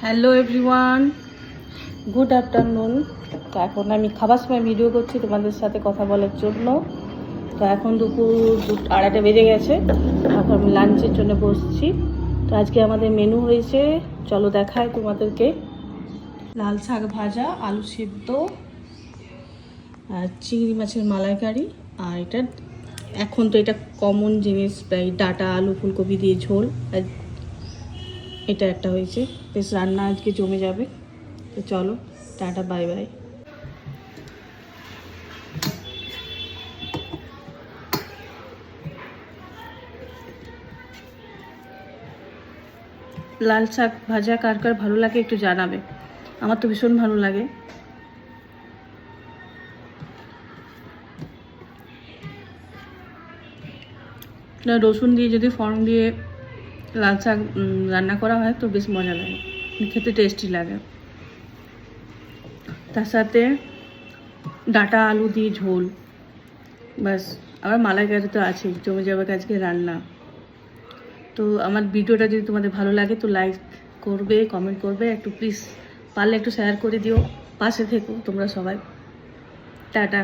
Hello everyone, good afternoon. তো এখন আমি খাবার সময় ভিডিও করছি তোমাদের সাথে কথা বলার জন্য। তো এখন দুপুর 2:30 বেজে গেছে। এখন আমি লাঞ্চের জন্য বসছি। তো আজকে আমাদের মেনু হয়েছে, চলো দেখাই তোমাদেরকে। লাল শাক ভাজা, আলু সিদ্ধ, আর চিংড়ি মাছের মালাইকারি। আর এখন তো এটা কমন জিনিস, প্রায় ডাটা আলু ফুলকপি দিয়ে ঝোল। আর এটা একটা হয়েছে, বেশ রান্না আজকে জমে যাবে। তো চলো, টাটা, বাই বাই। লাল শাক ভাজা কার কার ভালো লাগে একটু জানাবে, আমার তো ভীষণ ভালো লাগে। রসুন দিয়ে যদি ফড়ং দিয়ে লাল শাক রান্না করা হয় তো বেশ মজা লাগে, খেতে টেস্টি লাগে। তার সাথে ডাটা আলু দিয়ে ঝোল, ব্যাস। আবার মালাইকারি তো আছে, জমে যাবে আজকে রান্না। তো আমার ভিডিওটা যদি তোমাদের ভালো লাগে তো লাইক করবে, কমেন্ট করবে, একটু প্লিজ পারলে একটু শেয়ার করে দিও। পাশে থেকো তোমরা সবাই। টাটা।